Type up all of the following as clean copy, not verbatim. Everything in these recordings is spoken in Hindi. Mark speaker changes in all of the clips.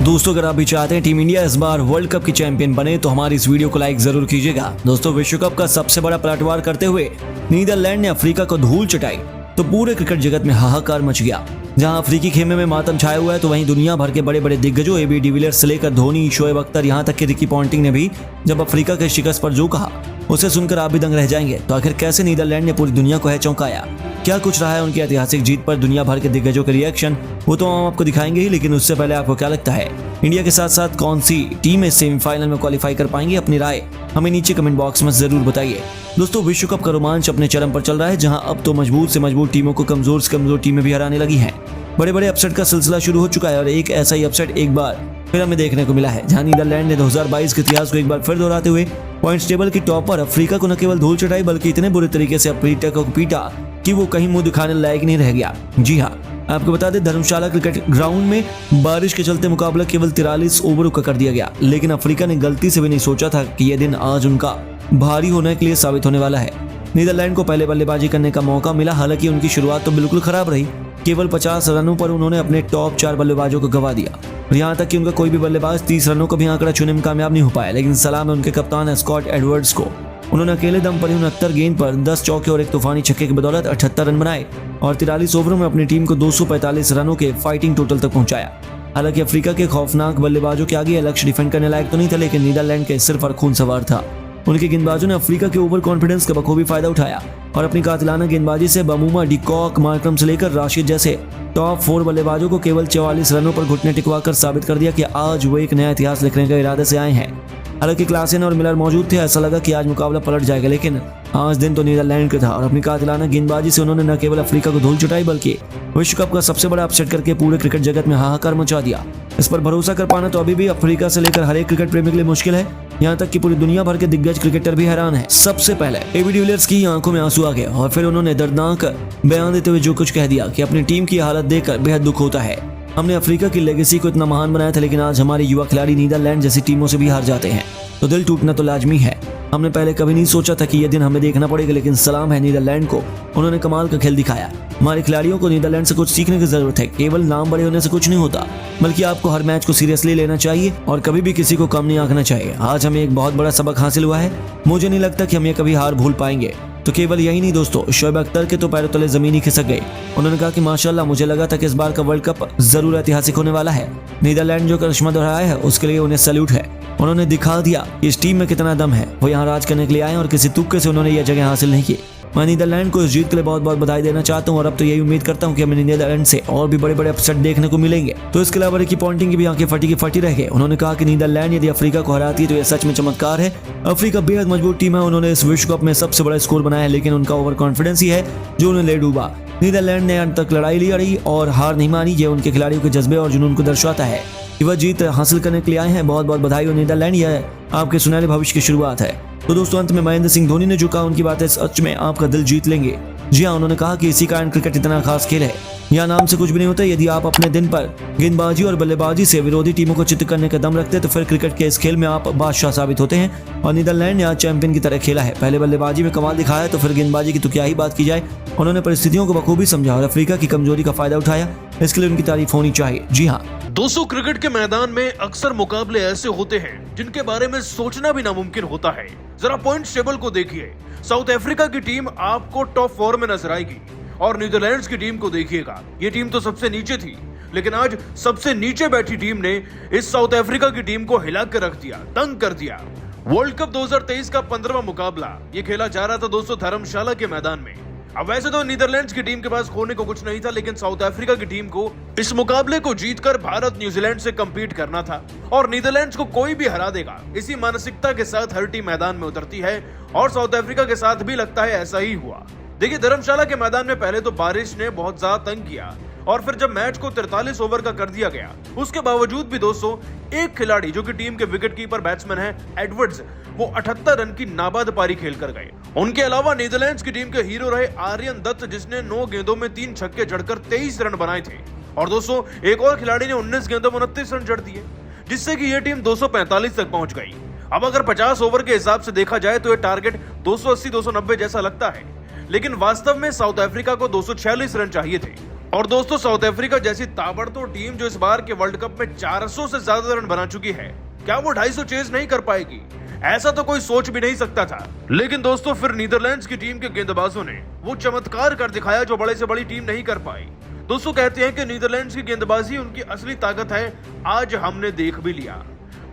Speaker 1: दोस्तों अगर आप भी चाहते हैं टीम इंडिया इस बार वर्ल्ड कप की चैंपियन बने तो हमारी इस वीडियो को लाइक जरूर कीजिएगा। दोस्तों विश्व कप का सबसे बड़ा पलटवार करते हुए नीदरलैंड ने अफ्रीका को धूल चटाई तो पूरे क्रिकेट जगत में हाहाकार मच गया। जहां अफ्रीकी खेमे में मातम छाया हुआ है तो वहीं दुनिया भर के बड़े बड़े दिग्गजों एबी डिविलियर्स से लेकर धोनी, शोएब अख्तर, यहां तक कि रिकी पॉन्टिंग ने भी जब अफ्रीका के शिकस्त पर जो कहा उसे सुनकर आप भी दंग रह जाएंगे। तो आखिर कैसे नीदरलैंड ने पूरी दुनिया को है चौंकाया, क्या कुछ रहा है उनकी ऐतिहासिक जीत पर दुनिया भर के दिग्गजों के रिएक्शन, वो तो हम आपको दिखाएंगे ही। लेकिन उससे पहले आपको क्या लगता है इंडिया के साथ साथ कौन सी टीमें सेमीफाइनल में क्वालिफाई कर पाएंगी? अपनी राय हमें नीचे कमेंट बॉक्स में जरूर बताइए। दोस्तों विश्व कप का रोमांच अपने चरम पर चल रहा है, जहां अब तो मजबूत से मजबूत टीमों को कमजोर से कमजोर टीमें भी हराने लगी हैं। बड़े बड़े अपसेट का सिलसिला शुरू हो चुका है और एक ऐसा ही अपसेट एक बार फिर हमें देखने को मिला है, जहां नीदरलैंड ने 2022 के इतिहास को एक बार फिर दोहराते हुए पॉइंट्स टेबल की टॉप पर अफ्रीका को न केवल धूल चटाई बल्कि इतने बुरे तरीके से अफ्रीका को पीटा कि वो कहीं मुंह दिखाने लायक नहीं रह गया। जी हाँ, आपको बता दें धर्मशाला क्रिकेट ग्राउंड में बारिश के चलते मुकाबला केवल 43 ओवरों का कर दिया गया, लेकिन अफ्रीका ने गलती से भी नहीं सोचा था कि यह दिन आज उनका भारी होने के लिए साबित होने वाला है। नीदरलैंड को पहले बल्लेबाजी करने का मौका मिला, हालांकि उनकी शुरुआत तो बिल्कुल खराब रही। केवल 50 रनों पर उन्होंने अपने टॉप 4 बल्लेबाजों को गवा दिया और यहाँ तक कि उनका कोई भी बल्लेबाज 30 रनों का भी आंकड़ा छूने में कामयाब नहीं हो पाया। लेकिन सलाम है उनके कप्तान स्कॉट एडवर्ड्स को, उन्होंने अकेले दम पर 69 गेंद पर 10 चौके और एक तूफानी छक्के की बदौलत 78 रन बनाए और 43 ओवरों में अपनी टीम को 245 रनों के फाइटिंग टोटल तक पहुंचाया। हालांकि अफ्रीका के खौफनाक बल्लेबाजों के आगे लक्ष्य डिफेंड करने लायक तो नहीं था, लेकिन नीदरलैंड के सिर पर खून सवार था। उनके गेंदबाजों ने अफ्रीका के ओवर कॉन्फिडेंस का बखूबी फायदा उठाया और अपनी कातिलाना गेंदबाजी से बमूमा, डिकॉक, मार्करम से लेकर राशिद जैसे टॉप 4 बल्लेबाजों को केवल 44 रनों पर घुटने टिकवाकर साबित कर दिया कि आज वो एक नया इतिहास लिखने के इरादे से आए हैं। हालांकि क्लासेन और मिलर मौजूद थे, ऐसा लगा कि आज मुकाबला पलट जाएगा, लेकिन आज दिन तो नीदरलैंड का था और अपनी कातिलाना गेंदबाजी से उन्होंने न केवल अफ्रीका को धूल चटाई बल्कि विश्व कप का सबसे बड़ा अपसेट करके पूरे क्रिकेट जगत में हाहाकार मचा दिया। इस पर भरोसा कर पाना तो अभी भी अफ्रीका से लेकर हर एक क्रिकेट प्रेमी के लिए मुश्किल है, यहाँ तक कि पूरी दुनिया भर के दिग्गज क्रिकेटर भी हैरान है। सबसे पहले एबी डिविलियर्स की आंखों में आंसू आ गए और फिर उन्होंने दर्दनाक बयान देते हुए जो कुछ कह दिया कि अपनी टीम की हालत देखकर बेहद दुख होता है। हमने अफ्रीका की लेगेसी को इतना महान बनाया था, लेकिन आज हमारे युवा खिलाड़ी नीदरलैंड जैसी टीमों से भी हार जाते हैं तो दिल टूटना तो लाजमी है। हमने पहले कभी नहीं सोचा था कि यह दिन हमें देखना पड़ेगा, लेकिन सलाम है नीदरलैंड को, उन्होंने कमाल का खेल दिखाया। हमारे खिलाड़ियों को नीदरलैंड से कुछ सीखने की जरूरत है। केवल नाम बड़े होने से कुछ नहीं होता, बल्कि आपको हर मैच को सीरियसली लेना चाहिए और कभी भी किसी को कम नहीं आंकना चाहिए। आज हमें एक बहुत बड़ा सबक हासिल हुआ है, मुझे नहीं लगता कि हम ये कभी हार भूल पाएंगे। तो केवल यही नहीं दोस्तों, शोएब अख्तर के तो पैरों तले जमीन ही खिसक गई। उन्होंने कहा कि माशाल्लाह, मुझे लगा था कि इस बार का वर्ल्ड कप जरूर ऐतिहासिक होने वाला है। नीदरलैंड जो करिश्मा दोहराया है उसके लिए उन्हें सैल्यूट है। उन्होंने दिखा दिया कि इस टीम में कितना दम है। वो यहाँ राज करने के लिए आए और किसी तुक्के से उन्होंने यह जगह हासिल नहीं की। मैं नीदरलैंड को इस जीत के लिए बहुत बहुत बधाई देना चाहता हूँ और अब तो यही उम्मीद करता हूँ कि हमें नीदरलैंड से और भी बड़े बड़े अपसेट देखने को मिलेंगे। तो इसके अलावा रिकी पॉन्टिंग की भी आंखें फटी की फटी रह गए। उन्होंने कहा कि नीदरलैंड यदि अफ्रीका को हराती है तो यह सच में चमत्कार है। अफ्रीका बेहद मजबूत टीम है, उन्होंने इस विश्व कप में सबसे बड़ा स्कोर बनाया है, लेकिन उनका ओवर कॉन्फिडेंस ही है जो उन्हें ले डूबा। नीदरलैंड ने अंत तक लड़ाई लड़ी और हार नहीं मानी। ये उनके खिलाड़ियों के जज्बे और जुनून को दर्शाता है कि वह जीत हासिल करने के लिए आए हैं। बहुत बहुत बधाई हो नीदरलैंड, यह आपके सुनहरे भविष्य की शुरुआत है। तो दोस्तों अंत में महेंद्र सिंह धोनी ने जो कहा उनकी बातें सच में आपका दिल जीत लेंगे। जी हाँ, उन्होंने कहा कि इसी कारण क्रिकेट इतना खास खेल है। यहाँ नाम से कुछ भी नहीं होता। यदि आप अपने दिन पर गेंदबाजी और बल्लेबाजी से विरोधी टीमों को चित्त करने का दम रखते हैं तो फिर क्रिकेट के इस खेल में आप बादशाह साबित होते हैं। और नीदरलैंड ने आज चैंपियन की तरह खेला है। पहले बल्लेबाजी में कमाल दिखाया तो फिर गेंदबाजी की तो क्या ही बात की जाए। उन्होंने परिस्थितियों को बखूबी समझा और अफ्रीका की कमजोरी का फायदा उठाया, इसके लिए उनकी तारीफ होनी चाहिए। जी हाँ
Speaker 2: दोस्तों, क्रिकेट के मैदान में अक्सर मुकाबले ऐसे होते हैं जिनके बारे में सोचना भी नामुमकिन होता है। जरा पॉइंट्स टेबल को देखिए। साउथ अफ्रीका की टीम आपको टॉप 4 में नजर आएगी और नीदरलैंड्स की टीम को देखिएगा, ये टीम तो सबसे नीचे थी, लेकिन आज सबसे नीचे बैठी टीम ने इस साउथ अफ्रीका की टीम को हिला कर रख दिया, तंग कर दिया। वर्ल्ड कप 2023 का 15वां मुकाबला ये खेला जा रहा था दोस्तों धर्मशाला के मैदान में। अब वैसे तो नीदरलैंड्स की टीम के पास खोने को कुछ नहीं था, लेकिन साउथ अफ्रीका की टीम को इस मुकाबले को जीतकर भारत न्यूजीलैंड से कंपीट करना था और नीदरलैंड्स को कोई भी हरा देगा, इसी मानसिकता के साथ हर टीम मैदान में उतरती है और साउथ अफ्रीका के साथ भी लगता है ऐसा ही हुआ। देखिए, धर्मशाला के मैदान में पहले तो बारिश ने बहुत ज्यादा तंग किया और फिर जब मैच को 43 ओवर का कर दिया गया, उसके बावजूद भी दोस्तों एक खिलाड़ी जो कि टीम के विकेट कीपर बैट्समैन है एडवर्ड्स, वो 78 रन की नाबाद पारी खेल कर गए। उनके अलावा नीदरलैंड्स की टीम के हीरो रहे आर्यन दत्त, जिसने 9 गेंदों में 3 छक्के जड़कर 23 रन बनाए थे और दोस्तों एक और खिलाड़ी ने 19 गेंदों में 29 रन जड़ दिए, जिससे कि यह टीम 245 तक पहुंच गई। अब अगर 50 ओवर के हिसाब से देखा जाए तो यह टारगेट 280-290 जैसा लगता है, लेकिन वास्तव में साउथ अफ्रीका को 246 रन चाहिए थे और दोस्तों साउथ अफ्रीका जैसी ताबड़तोड़ टीम जो इस बार के वर्ल्ड कप में 400 से ज्यादा रन बना चुकी है, क्या वो 250 चेज नहीं कर पाएगी? ऐसा तो कोई सोच भी नहीं सकता था। लेकिन दोस्तों फिर नीदरलैंड्स की टीम के गेंदबाजों ने वो चमत्कार कर दिखाया जो बड़े से बड़ी टीम नहीं कर पाई। दोस्तों कहते हैं कि नीदरलैंड्स की गेंदबाजी उनकी असली ताकत है, आज हमने देख भी लिया।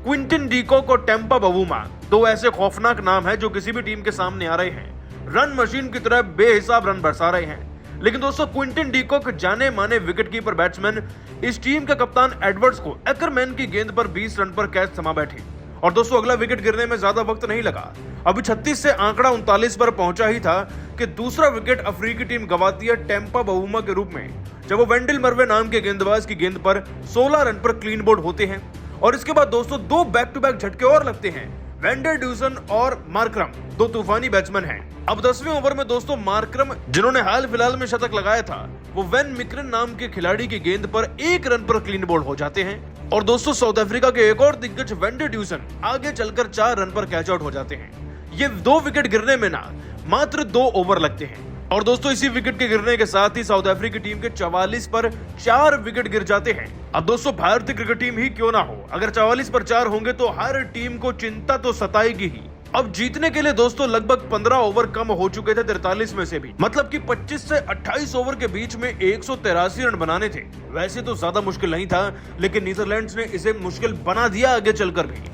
Speaker 2: क्विंटन डीकॉक और टेम्पा बवूमा, दो ऐसे खौफनाक नाम हैं जो किसी भी टीम के सामने आ रहे हैं, रन मशीन की तरह बेहिसाब रन बरसा रहे हैं। लेकिन दोस्तों क्विंटन डीकॉक जाने माने विकेटकीपर बैट्समैन इस टीम के कप्तान एडवर्ड्स को एकरमैन की गेंद पर 20 रन पर कैच थमा बैठे। और दोस्तों अगला विकेट गिरने में ज्यादा वक्त नहीं लगा, अभी 36 से आंकड़ा 39 पर पहुंचा ही था कि दूसरा विकेट अफ्रीकी टीम गवाती है टेम्पा बवूमा के रूप में, जब वो वेंडिल मर्वे नाम के गेंदबाज की गेंद पर 16 रन पर क्लीन बोल्ड होते हैं। और इसके बाद दोस्तों दो बैक टू बैक झटके और लगते हैं। वेंडर ड्यूसन और मार्करम दो तूफानी बैट्समैन हैं। अब 10वें ओवर में दोस्तों मार्करम, जिन्होंने हाल फिलहाल में शतक लगाया था, वो वेन मिक्रन नाम के खिलाड़ी की गेंद पर 1 रन पर क्लीन बोल्ड हो जाते हैं। और दोस्तों साउथ अफ्रीका के एक और दिग्गज वेंडर ड्यूसन आगे चलकर 4 रन पर कैच आउट हो जाते हैं। ये 2 विकेट गिरने में ना मात्र 2 ओवर लगते हैं। और दोस्तों इसी विकेट के गिरने के साथ ही साउथ अफ्रीकी टीम के 44 पर 4 विकेट गिर जाते हैं। अब दोस्तों भारतीय क्रिकेट टीम ही क्यों ना हो, अगर 44 पर 4 होंगे तो हर टीम को चिंता तो सताएगी ही। अब जीतने के लिए दोस्तों लगभग 15 ओवर कम हो चुके थे 43 में से भी, मतलब कि 25 से 28 ओवर के बीच में 183 रन बनाने थे। वैसे तो ज्यादा मुश्किल नहीं था, लेकिन नीदरलैंड्स ने इसे मुश्किल बना दिया आगे चलकर भी।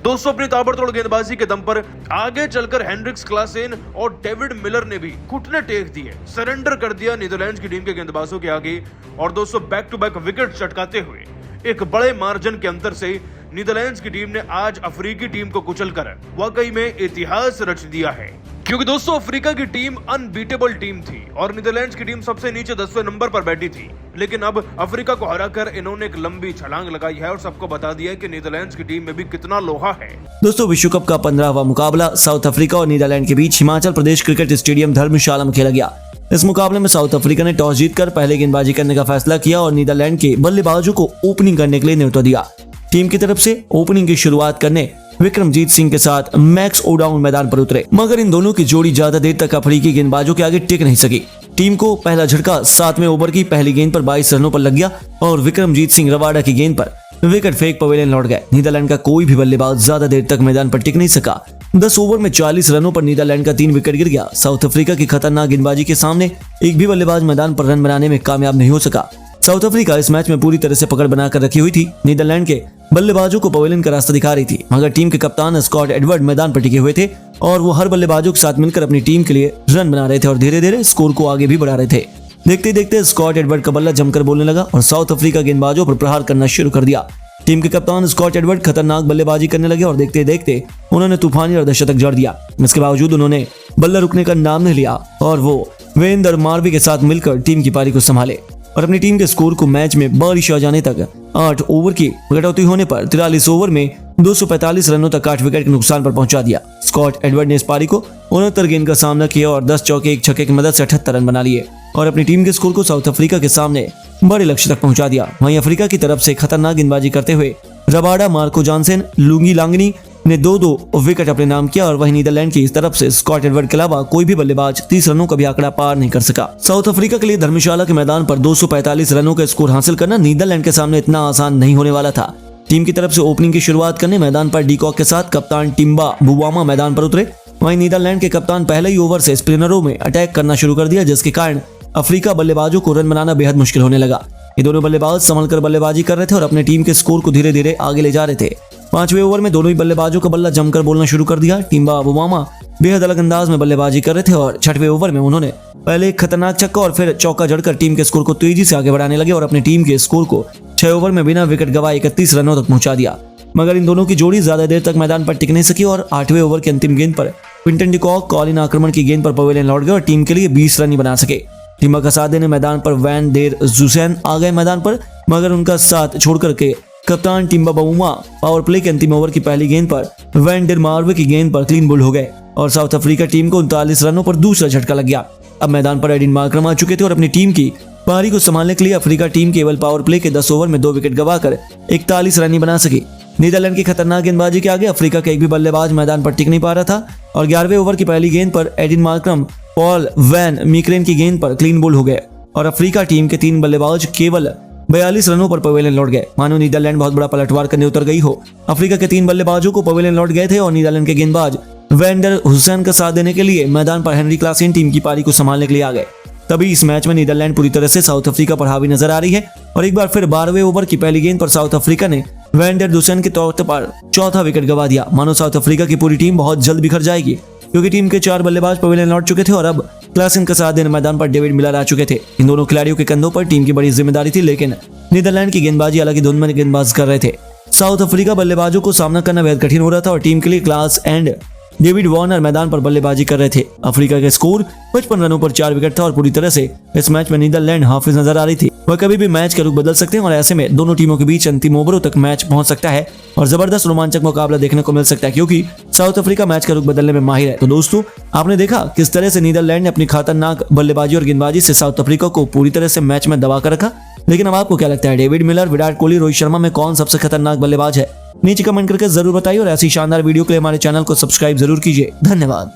Speaker 2: दोस्तों अपनी ताबड़तोड़ गेंदबाजी के दम पर आगे चलकर हेनरिक्स क्लासेन और डेविड मिलर ने भी घुटने टेक दिए, सरेंडर कर दिया नीदरलैंड्स की टीम के गेंदबाजों के आगे। और दोस्तों बैक टू बैक विकेट चटकाते हुए एक बड़े मार्जिन के अंतर से नीदरलैंड्स की टीम ने आज अफ्रीकी टीम को कुचलकर वाकई में इतिहास रच दिया है। क्योंकि दोस्तों अफ्रीका की टीम अनबीटेबल टीम थी और नीदरलैंड्स की टीम सबसे नीचे 10वें नंबर पर बैठी थी। लेकिन अब अफ्रीका को हराकर इन्होंने एक लंबी छलांग लगाई है और सबको बता दिया है कि नीदरलैंड्स की टीम में भी कितना लोहा है।
Speaker 1: दोस्तों विश्व कप का 15वां मुकाबला साउथ अफ्रीका और नीदरलैंड के बीच हिमाचल प्रदेश क्रिकेट स्टेडियम धर्मशाला में खेला गया। इस मुकाबले में साउथ अफ्रीका ने टॉस जीतकर पहले गेंदबाजी करने का फैसला किया और नीदरलैंड के बल्लेबाजों को ओपनिंग करने के लिए न्योता दिया। टीम की तरफ से ओपनिंग की शुरुआत करने विक्रमजीत सिंह के साथ मैक्स ओडाउन मैदान पर उतरे, मगर इन दोनों की जोड़ी ज्यादा देर तक अफ्रीकी गेंदबाजों के आगे टिक नहीं सकी। टीम को पहला झटका 7वें ओवर की पहली गेंद पर 22 रनों पर लग गया और विक्रमजीत सिंह रवाडा की गेंद पर विकेट फेंक पवेलियन लौट गए। नीदरलैंड का कोई भी बल्लेबाज ज्यादा देर तक मैदान पर टिक नहीं सका। 10 ओवर में 40 रनों पर नीदरलैंड का 3 विकेट गिर गया। साउथ अफ्रीका की खतरनाक गेंदबाजी के सामने एक भी बल्लेबाज मैदान पर रन बनाने में कामयाब नहीं हो सका। साउथ अफ्रीका इस मैच में पूरी तरह से पकड़ बनाकर रखी हुई थी। नीदरलैंड के बल्लेबाजों को पवेलियन का रास्ता दिखा रही थी, मगर टीम के कप्तान स्कॉट एडवर्ड मैदान पर टिके हुए थे और वो हर बल्लेबाजों के साथ मिलकर अपनी टीम के लिए रन बना रहे थे और धीरे धीरे स्कोर को आगे भी बढ़ा रहे थे। देखते देखते स्कॉट एडवर्ड का बल्ला जमकर बोलने लगा और साउथ अफ्रीका गेंदबाजों पर प्रहार करना शुरू कर दिया। टीम के कप्तान स्कॉट एडवर्ड खतरनाक बल्लेबाजी करने लगे और देखते देखते उन्होंने तूफानी अर्धशतक जड़ दिया। इसके बावजूद उन्होंने बल्ला रुकने का नाम नहीं लिया और वो वेंदर मार्वी के साथ मिलकर टीम की पारी को संभाले और अपनी टीम के स्कोर को मैच में बारिश आ जाने तक 8 ओवर की कटौती होने पर 43 ओवर में 245 रनों तक 8 विकेट के नुकसान पर पहुंचा दिया। स्कॉट एडवर्ड ने इस पारी को 69 गेंद का सामना किया और 10 चौके 1 छक्के की मदद से 78 रन बना लिए और अपनी टीम के स्कोर को साउथ अफ्रीका के सामने बड़े लक्ष्य तक पहुंचा दिया। वहीं अफ्रीका की तरफ से खतरनाक गेंदबाजी करते हुए रबाडा, मार्को जॉनसन, लुंगी लांगनी ने 2-2 विकेट अपने नाम किया और वहीं नीदरलैंड की इस तरफ से स्कॉट एडवर्ड के अलावा कोई भी बल्लेबाज 30 रनों का भी आंकड़ा पार नहीं कर सका। साउथ अफ्रीका के लिए धर्मशाला के मैदान पर 245 रनों का स्कोर हासिल करना नीदरलैंड के सामने इतना आसान नहीं होने वाला था। टीम की तरफ से ओपनिंग की शुरुआत करने मैदान पर डीकॉक के साथ कप्तान टिम्बा बुवामा मैदान पर उतरे। वहीं नीदरलैंड के कप्तान पहले ही ओवर से स्पिनरों में अटैक करना शुरू कर दिया, जिसके कारण अफ्रीका बल्लेबाजों को रन बनाना बेहद मुश्किल होने लगा। ये दोनों बल्लेबाज संभल कर बल्लेबाजी कर रहे थे और अपने टीम के स्कोर को धीरे धीरे आगे ले जा रहे थे। 5वें ओवर में दोनों ही बल्लेबाजों का बल्ला जमकर बोलना शुरू कर दिया। टिम्बा बुवामा बेहद अलग अंदाज में बल्लेबाजी कर रहे थे और 6वें ओवर में उन्होंने पहले एक खतरनाक छक्का और फिर चौका जड़कर टीम के स्कोर को तेजी से आगे बढ़ाने लगे और अपनी टीम के स्कोर को 6 ओवर में बिना विकेट गवाए 31 रनों तक पहुंचा दिया। मगर इन दोनों की जोड़ी ज्यादा देर तक मैदान पर टिक नहीं सकी और 8वें ओवर के अंतिम गेंद पर क्विंटन डीकॉक कॉलिन आक्रमण की गेंद पर पवेलियन लौट गए और टीम के लिए 20 रन ही बना सके। टीम का साथ देने मैदान पर वैन डेर जुसैन आ गए मैदान पर, मगर उनका साथ छोड़कर के कप्तान टिम्बा बवूमा पावर प्ले के अंतिम ओवर की पहली गेंद पर वैन डेर मार्वे की गेंद पर क्लीन बोल्ड हो गए और साउथ अफ्रीका टीम को 39 रनों पर दूसरा झटका लग गया। अब मैदान पर एडिन मार्करम आ चुके थे और अपनी टीम की पारी को संभालने के लिए अफ्रीका टीम केवल पावर प्ले के 10 ओवर में 2 विकेट गवाकर 41 रन ही बना सकी। नीदरलैंड की खतरनाक गेंदबाजी के आगे अफ्रीका का एक भी बल्लेबाज मैदान पर टिक नहीं पा रहा था और 11वें ओवर की पहली गेंद पर एडिन मार्करम पॉल वैन मिक्रेन की गेंद पर क्लीन बोल्ड हो गए और अफ्रीका टीम के 3 बल्लेबाज केवल 42 रनों पर पवेलियन लौट गए। मानो नीदरलैंड बहुत बड़ा पलटवार करने उतर गई हो। अफ्रीका के 3 बल्लेबाजों को पवेलियन लौट गए थे और नीदरलैंड के गेंदबाज वेंडर हुसैन का साथ देने के लिए मैदान पर हेनरी क्लासेन टीम की पारी को संभालने के लिए आ गए। तभी इस मैच में नीदरलैंड पूरी तरह से साउथ अफ्रीका पर हावी नजर आ रही है और एक बार फिर 12वें ओवर की पहली गेंद पर साउथ अफ्रीका ने वेंडर हुसैन के तौर पर चौथा विकेट गंवा दिया। मानो साउथ अफ्रीका की पूरी टीम बहुत जल्द बिखर जाएगी, क्योंकि टीम के 4 बल्लेबाज पवेलियन लौट चुके थे और अब क्लासेन का साथ देने मैदान पर डेविड मिलर आ चुके थे। इन दोनों खिलाड़ियों के कंधों पर टीम की बड़ी जिम्मेदारी थी, लेकिन नीदरलैंड की गेंदबाजी अलग ही धुन में गेंदबाज कर रहे थे। साउथ अफ्रीका बल्लेबाजों को सामना करना बेहद कठिन हो रहा था और टीम के लिए क्लास एंड डेविड वार्नर मैदान पर बल्लेबाजी कर रहे थे। अफ्रीका का स्कोर 55 रनों पर 4 विकेट था और पूरी तरह से इस मैच में नीदरलैंड हाफिज नजर आ रही थी। वह कभी भी मैच का रुख बदल सकते हैं और ऐसे में दोनों टीमों के बीच अंतिम ओवरों तक मैच पहुंच सकता है और जबरदस्त रोमांचक मुकाबला देखने को मिल सकता है, क्योंकि साउथ अफ्रीका मैच का रुख बदलने में माहिर है। तो दोस्तों, आपने देखा किस तरह से नीदरलैंड ने अपनी खतरनाक बल्लेबाजी और गेंदबाजी से साउथ अफ्रीका को पूरी तरह से मैच में दबा कर रखा। लेकिन अब आपको क्या लगता है, डेविड मिलर, विराट कोहली, रोहित शर्मा में कौन सबसे खतरनाक बल्लेबाज है? नीचे कमेंट करके जरूर बताइए और ऐसी शानदार वीडियो के लिए हमारे चैनल को सब्सक्राइब जरूर कीजिए। धन्यवाद।